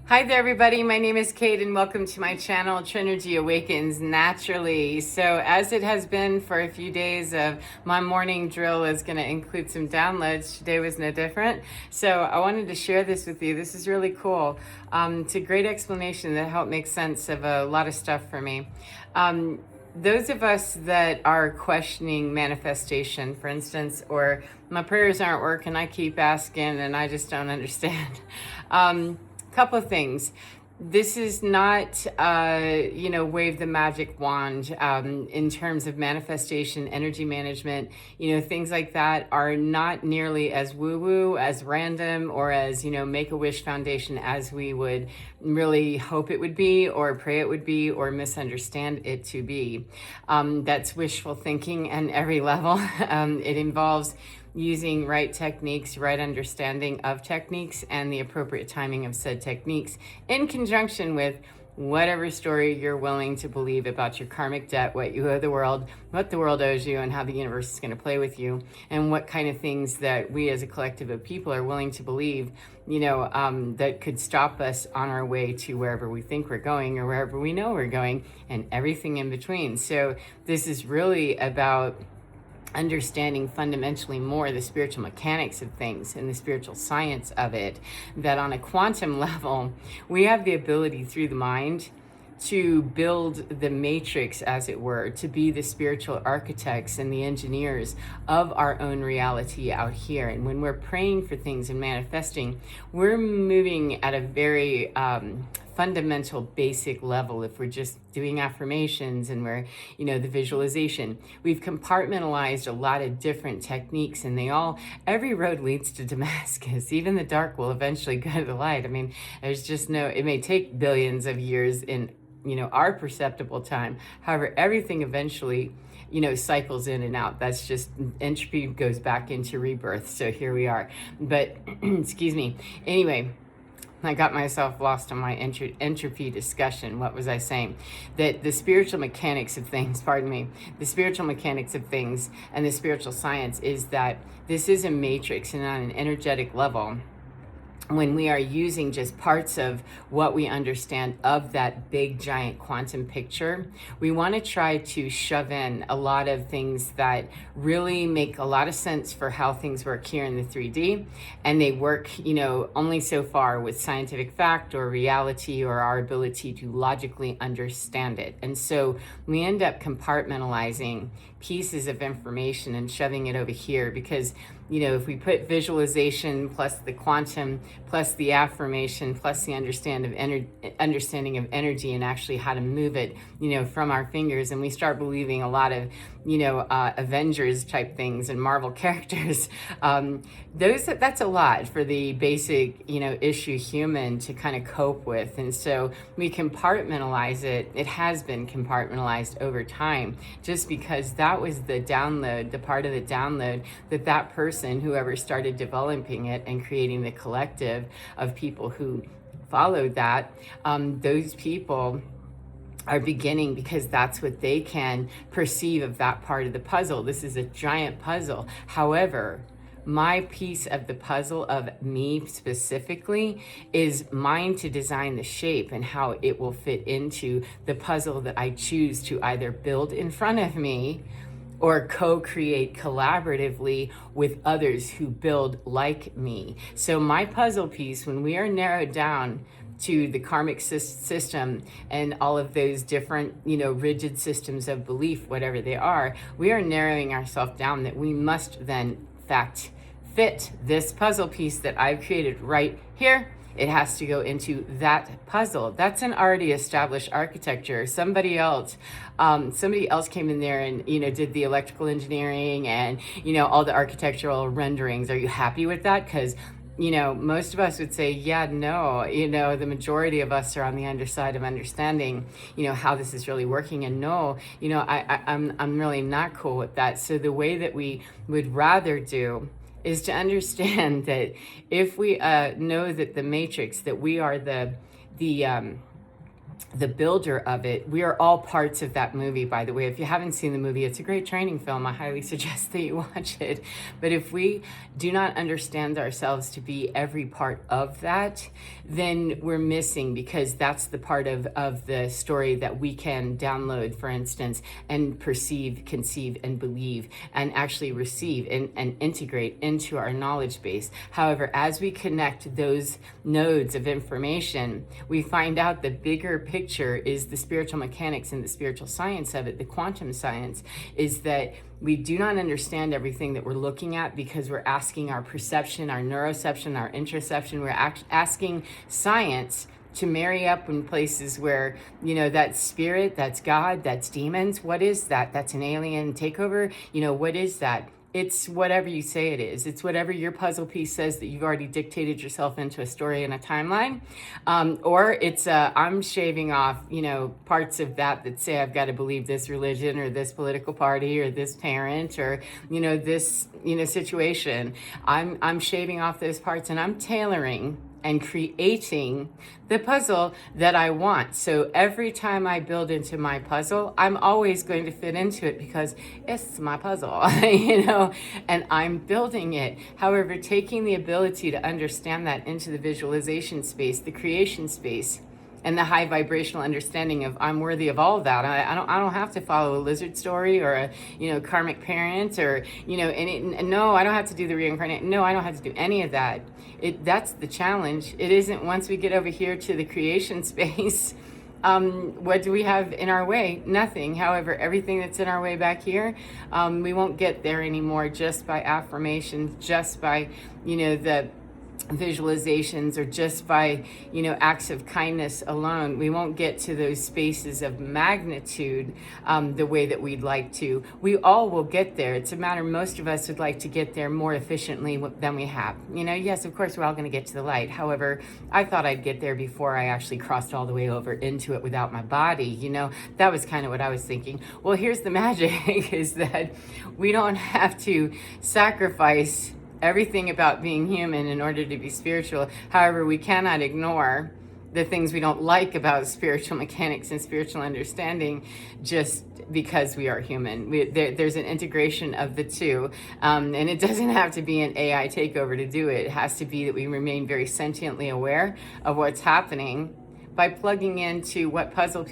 Hi there, everybody. My name is Kate, and welcome to my channel, Trinergy Awakens Naturally. So, as it has been for a few days, of my morning drill is going to include some downloads. Today was no different. So, I wanted to share this with you. This is really cool. It's a great explanation that helped make sense of a lot of stuff for me. Those of us that are questioning manifestation, for instance, or my prayers aren't working, I keep asking and I just don't understand. Couple of things. This is not, wave the magic wand in terms of manifestation, energy management. Things like that are not nearly as woo-woo, as random, or as, Make-A-Wish Foundation as we would really hope it would be, or pray it would be, or misunderstand it to be. That's wishful thinking on every level. It involves using right techniques, right understanding of techniques, and the appropriate timing of said techniques in conjunction with whatever story you're willing to believe about your karmic debt, what you owe the world, what the world owes you, and how the universe is going to play with you, and what kind of things that we as a collective of people are willing to believe, that could stop us on our way to wherever we think we're going or wherever we know we're going, and everything in between. So this is really about understanding fundamentally more the spiritual mechanics of things and the spiritual science of it, that on a quantum level, we have the ability through the mind to build the matrix, as it were, to be the spiritual architects and the engineers of our own reality out here. And when we're praying for things and manifesting, we're moving at a very fundamental, basic level. If we're just doing affirmations and we're, the visualization, we've compartmentalized a lot of different techniques, and every road leads to Damascus. Even the dark will eventually go to the light. I mean, it may take billions of years in, our perceptible time. However, everything eventually, cycles in and out. That's just entropy goes back into rebirth. So here we are. But excuse me. Anyway, I got myself lost on my entropy discussion. What was I saying? That the spiritual mechanics of things, the spiritual mechanics of things and the spiritual science is that this is a matrix, and on an energetic level, when we are using just parts of what we understand of that big giant quantum picture, we want to try to shove in a lot of things that really make a lot of sense for how things work here in the 3D. And they work, only so far with scientific fact or reality or our ability to logically understand it. And so we end up compartmentalizing pieces of information and shoving it over here because, if we put visualization plus the quantum plus the affirmation plus the understanding of energy and actually how to move it, from our fingers, and we start believing a lot of, Avengers type things and Marvel characters, that's a lot for the basic, issue human to kind of cope with. And so we compartmentalize it. It has been compartmentalized over time, just because that was the part of the download that person, whoever started developing it and creating the collective of people who followed that, those people are beginning, because that's what they can perceive of that part of the puzzle. This is a giant puzzle. However, my piece of the puzzle of me specifically is mine to design the shape and how it will fit into the puzzle that I choose to either build in front of me or co-create collaboratively with others who build like me. So my puzzle piece, when we are narrowed down to the karmic system and all of those different, rigid systems of belief, whatever they are, we are narrowing ourselves down that we must then, in fact, fit this puzzle piece that I've created right here. It has to go into that puzzle. That's an already established architecture. Somebody else came in there and, did the electrical engineering and, all the architectural renderings. Are you happy with that? Because most of us would say, yeah, no, the majority of us are on the underside of understanding, how this is really working. And no, I'm really not cool with that. So the way that we would rather do is to understand that if we know that the matrix, that we are the the builder of it. We are all parts of that movie, by the way. If you haven't seen the movie, it's a great training film. I highly suggest that you watch it. But if we do not understand ourselves to be every part of that, then we're missing, because that's the part of the story that we can download, for instance, and perceive, conceive, and believe, and actually receive and integrate into our knowledge base. However, as we connect those nodes of information, we find out the bigger picture is the spiritual mechanics and the spiritual science of it. The quantum science is that we do not understand everything that we're looking at, because we're asking our perception, our neuroception, our interoception. We're asking science to marry up in places where, that's spirit, that's God, that's demons. What is that? That's an alien takeover. What is that? It's whatever you say it is. It's whatever your puzzle piece says that you've already dictated yourself into a story and a timeline. Or it's I'm shaving off, parts of that say I've got to believe this religion or this political party or this parent or, this, situation. I'm shaving off those parts, and I'm tailoring and creating the puzzle that I want. So every time I build into my puzzle, I'm always going to fit into it, because it's my puzzle, and I'm building it. However, taking the ability to understand that into the visualization space, the creation space, and the high vibrational understanding of I'm worthy of all of that. I don't have to follow a lizard story or a karmic parent or no, I don't have to do the reincarnate. No, I don't have to do any of that. That's the challenge. It isn't once we get over here to the creation space. What do we have in our way? Nothing. However, everything that's in our way back here, we won't get there anymore just by affirmations, just by the visualizations, or just by acts of kindness alone. We won't get to those spaces of magnitude the way that we'd like to. We all will get there. It's a matter, most of us would like to get there more efficiently than we have. Yes, of course we're all going to get to the light. However, I thought I'd get there before I actually crossed all the way over into it without my body. That was kind of what I was thinking. Well, here's the magic is that we don't have to sacrifice everything about being human in order to be spiritual. However, we cannot ignore the things we don't like about spiritual mechanics and spiritual understanding just because we are human. There's an integration of the two, and it doesn't have to be an AI takeover to do it. It has to be that we remain very sentiently aware of what's happening by plugging into what puzzle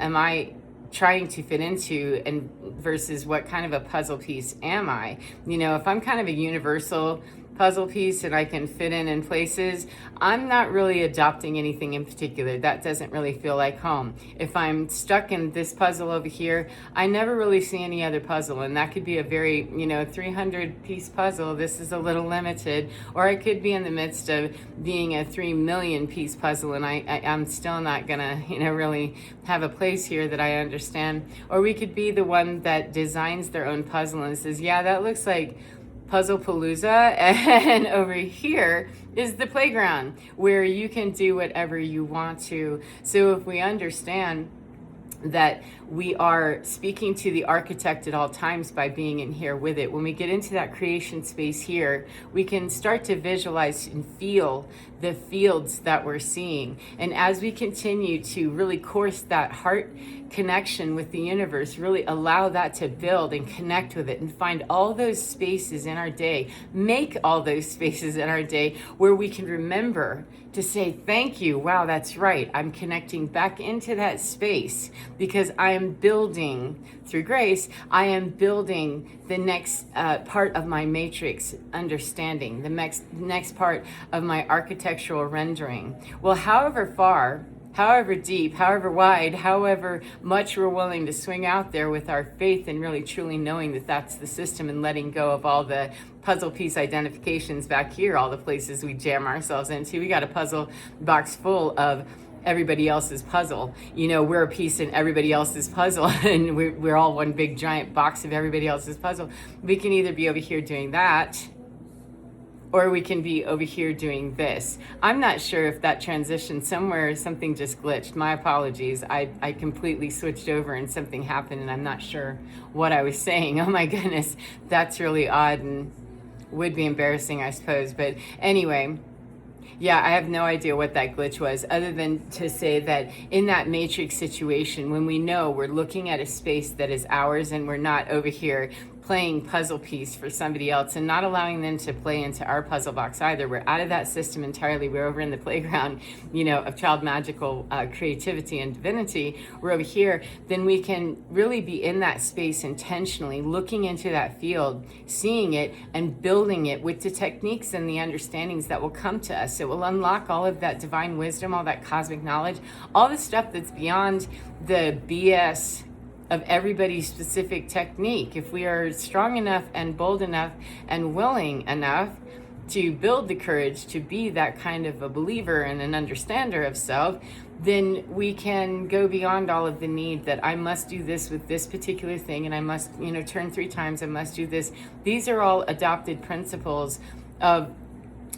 am I trying to fit into, and versus what kind of a puzzle piece am I? If I'm kind of a universal puzzle piece and I can fit in places, I'm not really adopting anything in particular. That doesn't really feel like home. If I'm stuck in this puzzle over here, I never really see any other puzzle, and that could be a very 300 piece puzzle. This is a little limited. Or I could be in the midst of being a 3 million piece puzzle, and I'm still not gonna really have a place here that I understand. Or we could be the one that designs their own puzzle and says, yeah, that looks like Puzzle Palooza, and over here is the playground where you can do whatever you want to. So if we understand that we are speaking to the architect at all times by being in here with it, when we get into that creation space here, we can start to visualize and feel the fields that we're seeing. And as we continue to really course that heart connection with the universe, really allow that to build and connect with it and find all those spaces in our day, make all those spaces in our day where we can remember to say, thank you. Wow, that's right. I'm connecting back into that space because I am building through grace. I am building the next part of my matrix understanding, the next part of my architectural rendering. Well, however far, however deep, however wide, however much we're willing to swing out there with our faith and really truly knowing that that's the system and letting go of all the puzzle piece identifications back here, all the places we jam ourselves into. We got a puzzle box full of everybody else's puzzle. We're a piece in everybody else's puzzle, and we're all one big giant box of everybody else's puzzle. We can either be over here doing that, or we can be over here doing this. I'm not sure if that transition somewhere, something just glitched. My apologies. I completely switched over and something happened and I'm not sure what I was saying. Oh my goodness, that's really odd and would be embarrassing, I suppose. But anyway, Yeah, I have no idea what that glitch was, other than to say that in that matrix situation, when we know we're looking at a space that is ours and we're not over here playing puzzle piece for somebody else and not allowing them to play into our puzzle box either. We're out of that system entirely. We're over in the playground, of child magical creativity and divinity. We're over here. Then we can really be in that space intentionally, looking into that field, seeing it and building it with the techniques and the understandings that will come to us. It will unlock all of that divine wisdom, all that cosmic knowledge, all the stuff that's beyond the BS of everybody's specific technique. If we are strong enough and bold enough and willing enough to build the courage to be that kind of a believer and an understander of self, then we can go beyond all of the need that I must do this with this particular thing, and I must, turn 3 times, I must do this. These are all adopted principles of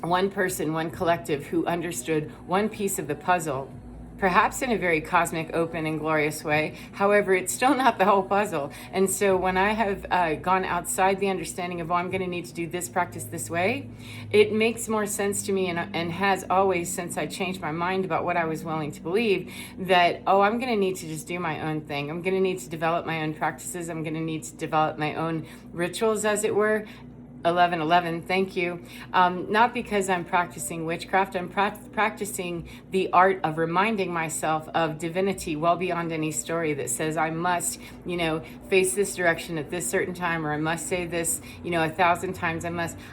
one person, one collective who understood one piece of the puzzle, perhaps in a very cosmic, open, and glorious way. However, it's still not the whole puzzle. And so when I have gone outside the understanding of, I'm going to need to do this practice this way, it makes more sense to me, and has always since I changed my mind about what I was willing to believe, that, I'm going to need to just do my own thing. I'm going to need to develop my own practices. I'm going to need to develop my own rituals, as it were. 1111, thank you. Not because I'm practicing witchcraft, I'm practicing the art of reminding myself of divinity well beyond any story that says I must, face this direction at this certain time, or I must say this, 1,000 times.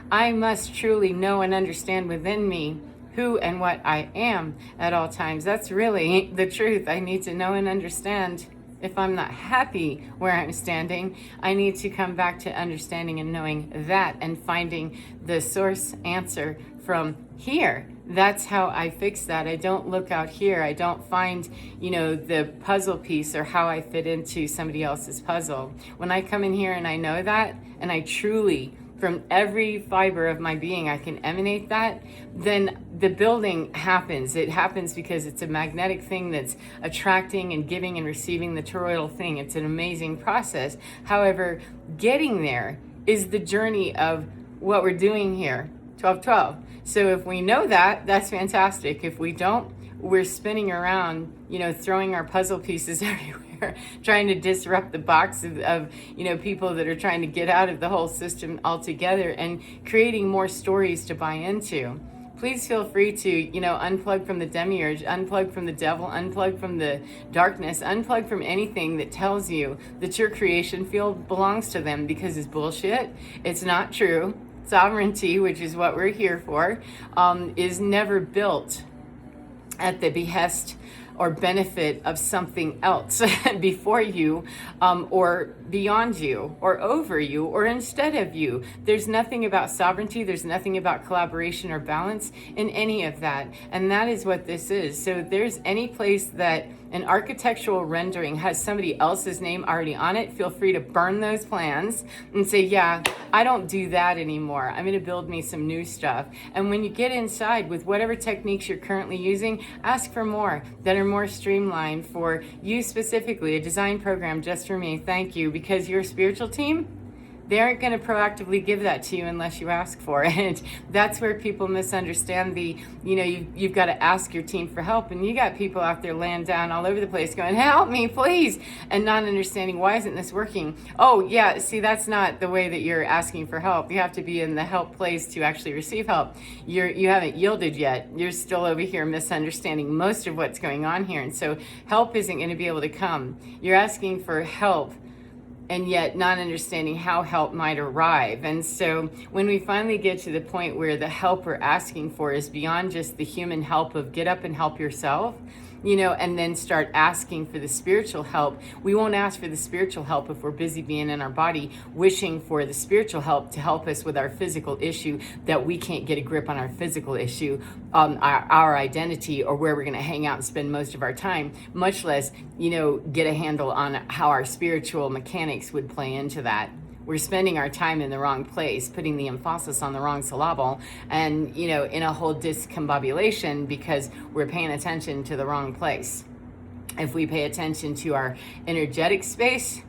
I must truly know and understand within me who and what I am at all times. That's really the truth. I need to know and understand. If I'm not happy where I'm standing, I need to come back to understanding and knowing that, and finding the source answer from here. That's how I fix that. I don't look out here. I don't find, the puzzle piece or how I fit into somebody else's puzzle. When I come in here and I know that, and I truly, from every fiber of my being, I can emanate that, then the building happens. It happens because it's a magnetic thing that's attracting and giving and receiving the toroidal thing. It's an amazing process. However, getting there is the journey of what we're doing here, 1212. So if we know that, that's fantastic. If we don't, we're spinning around, throwing our puzzle pieces everywhere, trying to disrupt the box of people that are trying to get out of the whole system altogether, and creating more stories to buy into. Please feel free to, unplug from the demiurge, unplug from the devil, unplug from the darkness, unplug from anything that tells you that your creation field belongs to them, because it's bullshit. It's not true. Sovereignty, which is what we're here for, is never built at the behest or benefit of something else before you, or beyond you, or over you, or instead of you. There's nothing about sovereignty. There's nothing about collaboration or balance in any of that. And that is what this is. So if there's any place that an architectural rendering has somebody else's name already on it, feel free to burn those plans and say, yeah, I don't do that anymore. I'm going to build me some new stuff. And when you get inside with whatever techniques you're currently using, ask for more that are more streamlined for you specifically, a design program just for me. Thank you. Because your spiritual team, they aren't going to proactively give that to you unless you ask for it. That's where people misunderstand you've got to ask your team for help. And you got people out there laying down all over the place going, help me, please, and not understanding, why isn't this working? Oh, yeah, see, that's not the way that you're asking for help. You have to be in the help place to actually receive help. You haven't yielded yet. You're still over here misunderstanding most of what's going on here. And so help isn't going to be able to come. You're asking for help, and yet not understanding how help might arrive. And so when we finally get to the point where the help we're asking for is beyond just the human help of get up and help yourself, and then start asking for the spiritual help. We won't ask for the spiritual help if we're busy being in our body, wishing for the spiritual help to help us with our physical issue, that we can't get a grip on our physical issue, our identity, or where we're going to hang out and spend most of our time, much less, get a handle on how our spiritual mechanics would play into that. We're spending our time in the wrong place, putting the emphasis on the wrong syllable, and, in a whole discombobulation because we're paying attention to the wrong place. If we pay attention to our energetic space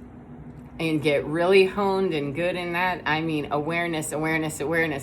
and get really honed and good in that. I mean, awareness,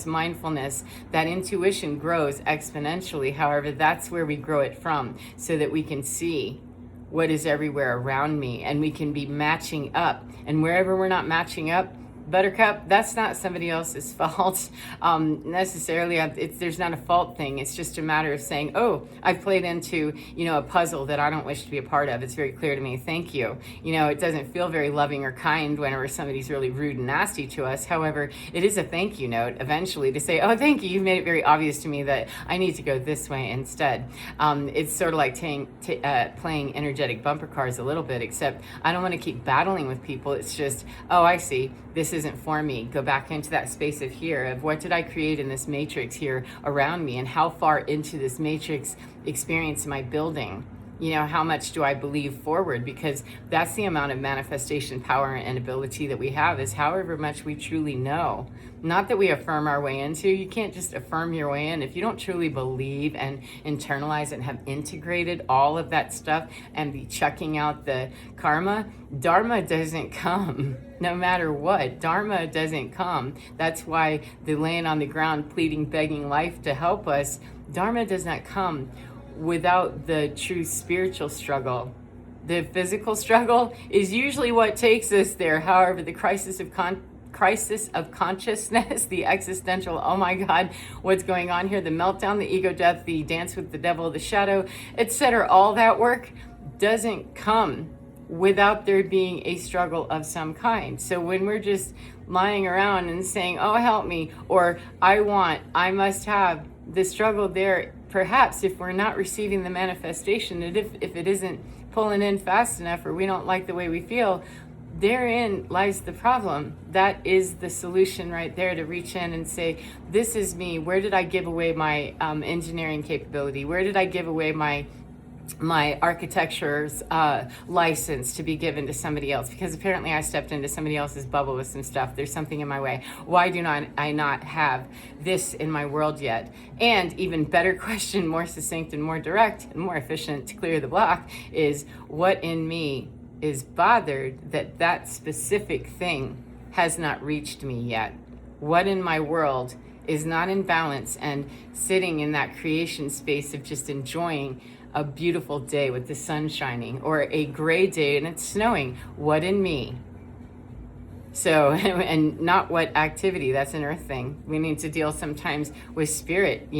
mindfulness, that intuition grows exponentially. However, that's where we grow it from, so that we can see what is everywhere around me, and we can be matching up. And wherever we're not matching up, Buttercup, that's not somebody else's fault necessarily. There's not a fault thing. It's just a matter of saying, oh, I've played into, a puzzle that I don't wish to be a part of. It's very clear to me. Thank you. It doesn't feel very loving or kind whenever somebody's really rude and nasty to us. However, it is a thank you note eventually to say, oh, thank you. You've made it very obvious to me that I need to go this way instead. It's sort of like playing energetic bumper cars a little bit, except I don't want to keep battling with people. It's just, oh, I see. This isn't for me. Go back into that space of here, of what did I create in this matrix here around me, and how far into this matrix experience am I building? How much do I believe forward? Because that's the amount of manifestation power and ability that we have, is however much we truly know. Not that we affirm our way into. You can't just affirm your way in. If you don't truly believe and internalize and have integrated all of that stuff and be checking out the karma, Dharma doesn't come. No matter what, Dharma doesn't come. That's why the laying on the ground, pleading, begging life to help us, Dharma does not come without the true spiritual struggle. The physical struggle is usually what takes us there. However, the crisis of consciousness, the existential, oh my God, what's going on here? The meltdown, the ego death, the dance with the devil, the shadow, etc. All that work doesn't come without there being a struggle of some kind. So when we're just lying around and saying, oh, help me, or I must have, the struggle there, perhaps if we're not receiving the manifestation, and if it isn't pulling in fast enough, or we don't like the way we feel, therein lies the problem. That is the solution right there, to reach in and say, this is me. Where did I give away my engineering capability? Where did I give away my architecture's license to be given to somebody else? Because apparently I stepped into somebody else's bubble with some stuff. There's something in my way. Why do I not have this in my world yet? And even better question, more succinct and more direct and more efficient to clear the block, is what in me is bothered that specific thing has not reached me yet? What in my world is not in balance and sitting in that creation space of just enjoying a beautiful day with the sun shining, or a gray day and it's snowing? What in me? So, and not what activity, that's an earth thing. We need to deal sometimes with spirit,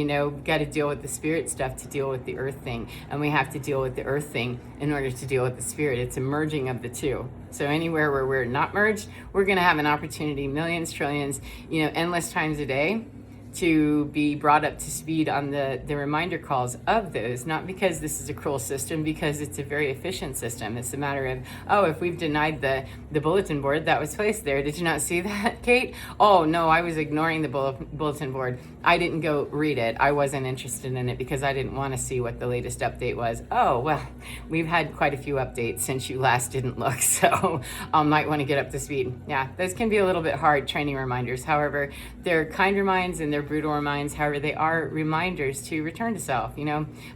got to deal with the spirit stuff to deal with the earth thing. And we have to deal with the earth thing in order to deal with the spirit. It's a merging of the two. So anywhere where we're not merged, we're going to have an opportunity, millions, trillions, endless times a day, to be brought up to speed on the reminder calls of those, not because this is a cruel system, because it's a very efficient system. It's a matter of, oh, if we've denied the bulletin board that was placed there, did you not see that, Kate? Oh, no, I was ignoring the bulletin board. I didn't go read it. I wasn't interested in it because I didn't want to see what the latest update was. Oh, well, we've had quite a few updates since you last didn't look, so might want to get up to speed. Yeah, those can be a little bit hard, training reminders. However, they're kind reminders and they're brutal reminds. However, they are reminders to return to self.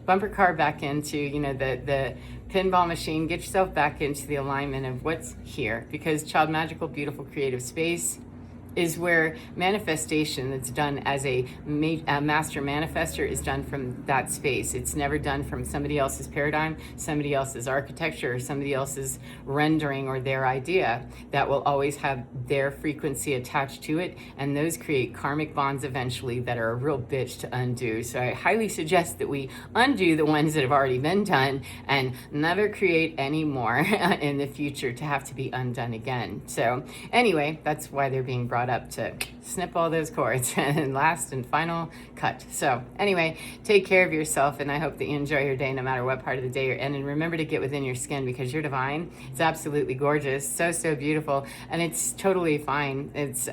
Bumper car back into the pinball machine. Get yourself back into the alignment of what's here, because child magical, beautiful, creative space is where manifestation that's done as a master manifester is done from that space. It's never done from somebody else's paradigm, somebody else's architecture, or somebody else's rendering or their idea. That will always have their frequency attached to it, and those create karmic bonds eventually that are a real bitch to undo. So I highly suggest that we undo the ones that have already been done and never create any more in the future to have to be undone again. So anyway, that's why they're being brought up to snip all those cords and last and final cut. So anyway, take care of yourself, and I hope that you enjoy your day no matter what part of the day you're in. And remember to get within your skin, because you're divine. It's absolutely gorgeous, so beautiful, and it's totally fine. It's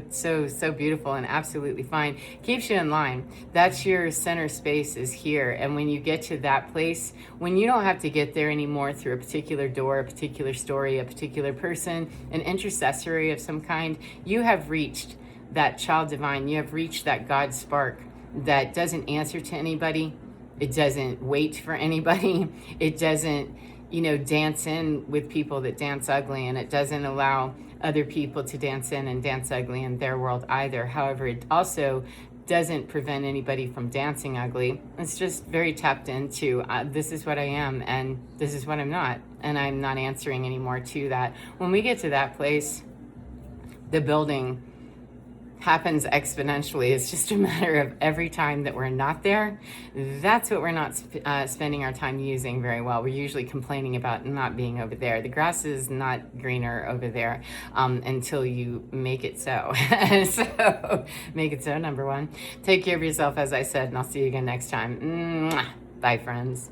so beautiful and absolutely fine. Keeps you in line. That's your center space, is here. And when you get to that place, when you don't have to get there anymore through a particular door, a particular story, a particular person, an intercessory of some kind, you have reached that child divine. You have reached that God spark that doesn't answer to anybody. It doesn't wait for anybody. It doesn't dance in with people that dance ugly, and it doesn't allow other people to dance in and dance ugly in their world either. However, it also doesn't prevent anybody from dancing ugly. It's just very tapped into this is what I am and this is what I'm not, and I'm not answering anymore to that. When we get to that place, the building happens exponentially. It's just a matter of every time that we're not there, that's what we're not spending our time using very well. We're usually complaining about not being over there. The grass is not greener over there until you make it so. So make it so, number one. Take care of yourself, as I said, and I'll see you again next time. Mwah. Bye, friends.